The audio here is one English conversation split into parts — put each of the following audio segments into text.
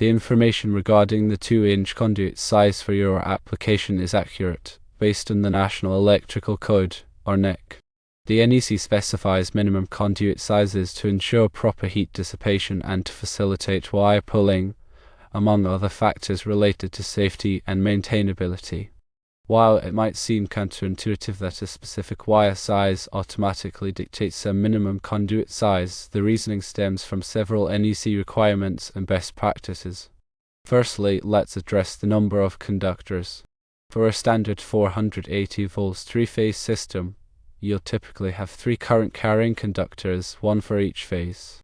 the information regarding the 2-inch conduit size for your application is accurate, based on the National Electrical Code, or NEC. The NEC specifies minimum conduit sizes to ensure proper heat dissipation and to facilitate wire pulling, among other factors related to safety and maintainability. While it might seem counterintuitive that a specific wire size automatically dictates a minimum conduit size, the reasoning stems from several NEC requirements and best practices. Firstly, let's address the number of conductors. For a standard 480 volts three-phase system, you'll typically have 3 current-carrying conductors, 1 for each phase.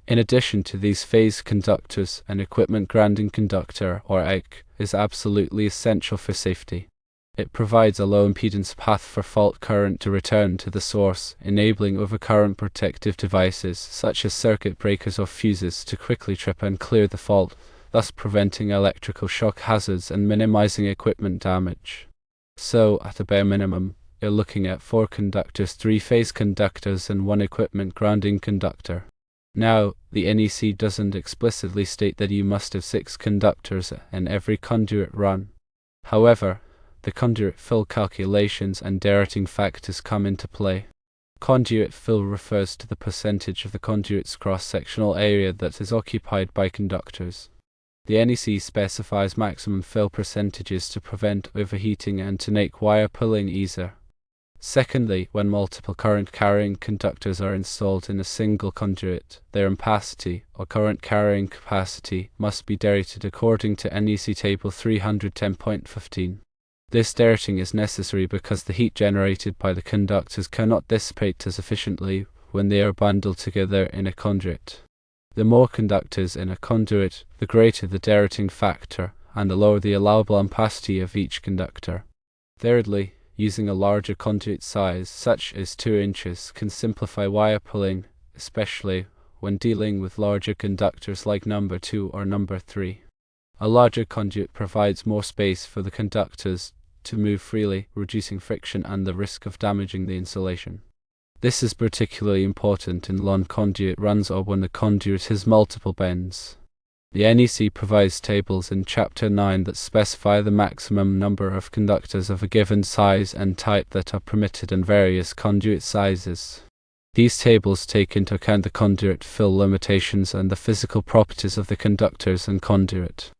In addition to these phase conductors, an equipment grounding conductor, or EG, is absolutely essential for safety. It provides a low-impedance path for fault current to return to the source, enabling overcurrent protective devices, such as circuit breakers or fuses, to quickly trip and clear the fault, thus preventing electrical shock hazards and minimizing equipment damage. So, at a bare minimum, you're looking at 4 conductors, 3 phase conductors, and 1 equipment grounding conductor. Now, the NEC doesn't explicitly state that you must have 6 conductors in every conduit run. However, the conduit fill calculations and directing factors come into play. Conduit fill refers to the percentage of the conduit's cross-sectional area that is occupied by conductors. The NEC specifies maximum fill percentages to prevent overheating and to make wire pulling easier. Secondly, when multiple current-carrying conductors are installed in a single conduit, their ampacity, or current-carrying capacity, must be derated according to NEC Table 310.15. This derating is necessary because the heat generated by the conductors cannot dissipate as efficiently when they are bundled together in a conduit. The more conductors in a conduit, the greater the derating factor, and the lower the allowable ampacity of each conductor. Thirdly, using a larger conduit size, such as 2 inches, can simplify wire pulling, especially when dealing with larger conductors like number 2 or number 3. A larger conduit provides more space for the conductors to move freely, reducing friction and the risk of damaging the insulation. This is particularly important in long conduit runs or when the conduit has multiple bends. The NEC provides tables in Chapter 9 that specify the maximum number of conductors of a given size and type that are permitted in various conduit sizes. These tables take into account the conduit fill limitations and the physical properties of the conductors and conduit.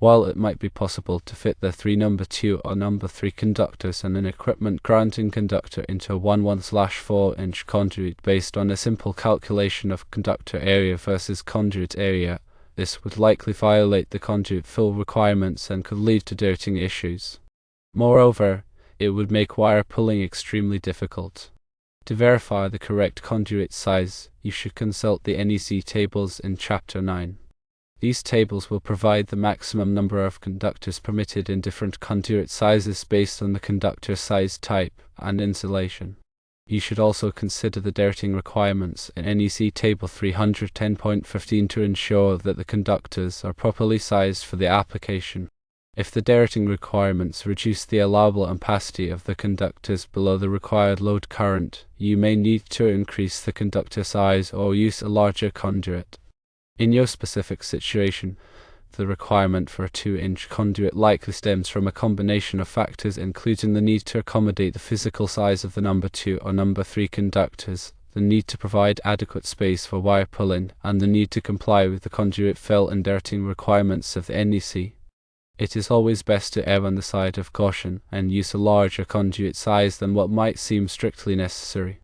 While it might be possible to fit the 3 number 2 or number 3 conductors and an equipment grounding conductor into a 1/4-inch conduit based on a simple calculation of conductor area versus conduit area, this would likely violate the conduit fill requirements and could lead to derating issues. Moreover, it would make wire pulling extremely difficult. To verify the correct conduit size, you should consult the NEC tables in Chapter 9. These tables will provide the maximum number of conductors permitted in different conduit sizes based on the conductor size type and insulation. You should also consider the derating requirements in NEC Table 310.15 to ensure that the conductors are properly sized for the application. If the derating requirements reduce the allowable ampacity of the conductors below the required load current, you may need to increase the conductor size or use a larger conduit. In your specific situation, the requirement for a 2-inch conduit likely stems from a combination of factors including the need to accommodate the physical size of the number 2 or number 3 conductors, the need to provide adequate space for wire pulling, and the need to comply with the conduit fill and derating requirements of the NEC. It is always best to err on the side of caution and use a larger conduit size than what might seem strictly necessary.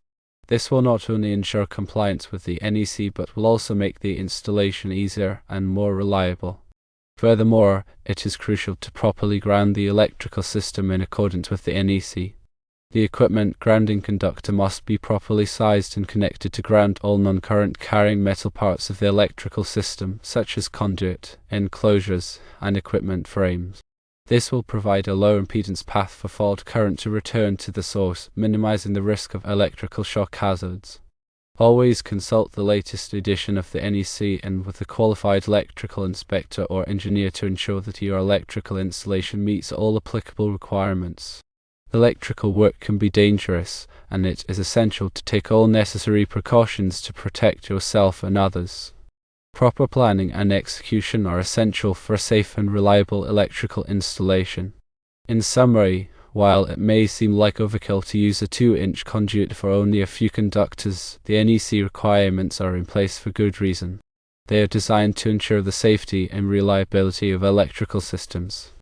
This will not only ensure compliance with the NEC but will also make the installation easier and more reliable. Furthermore, it is crucial to properly ground the electrical system in accordance with the NEC. The equipment grounding conductor must be properly sized and connected to ground all non-current carrying metal parts of the electrical system, such as conduit, enclosures, and equipment frames. This will provide a low impedance path for fault current to return to the source, minimizing the risk of electrical shock hazards. Always consult the latest edition of the NEC and with a qualified electrical inspector or engineer to ensure that your electrical installation meets all applicable requirements. Electrical work can be dangerous, and it is essential to take all necessary precautions to protect yourself and others. Proper planning and execution are essential for a safe and reliable electrical installation. In summary, while it may seem like overkill to use a 2-inch conduit for only a few conductors, the NEC requirements are in place for good reason. They are designed to ensure the safety and reliability of electrical systems.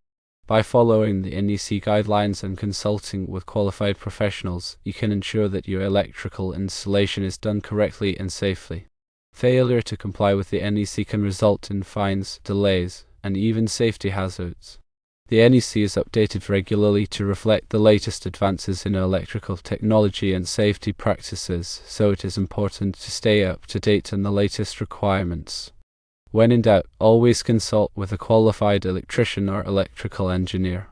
By following the NEC guidelines and consulting with qualified professionals, you can ensure that your electrical installation is done correctly and safely. Failure to comply with the NEC can result in fines, delays, and even safety hazards. The NEC is updated regularly to reflect the latest advances in electrical technology and safety practices, so it is important to stay up to date on the latest requirements. When in doubt, always consult with a qualified electrician or electrical engineer.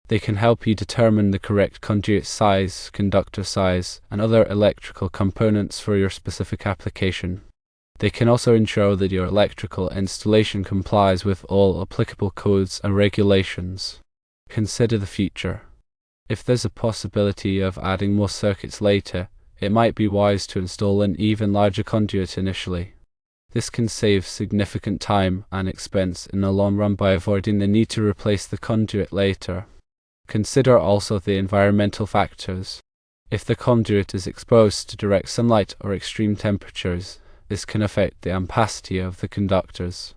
They can help you determine the correct conduit size, conductor size, and other electrical components for your specific application. They can also ensure that your electrical installation complies with all applicable codes and regulations. Consider the future. If there's a possibility of adding more circuits later, it might be wise to install an even larger conduit initially. This can save significant time and expense in the long run by avoiding the need to replace the conduit later. Consider also the environmental factors. If the conduit is exposed to direct sunlight or extreme temperatures, this can affect the ampacity of the conductors.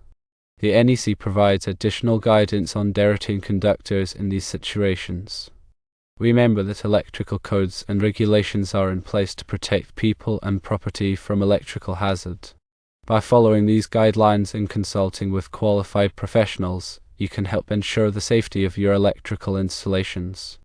The NEC provides additional guidance on derriting conductors in these situations. Remember that electrical codes and regulations are in place to protect people and property from electrical hazard. By following these guidelines and consulting with qualified professionals, you can help ensure the safety of your electrical installations.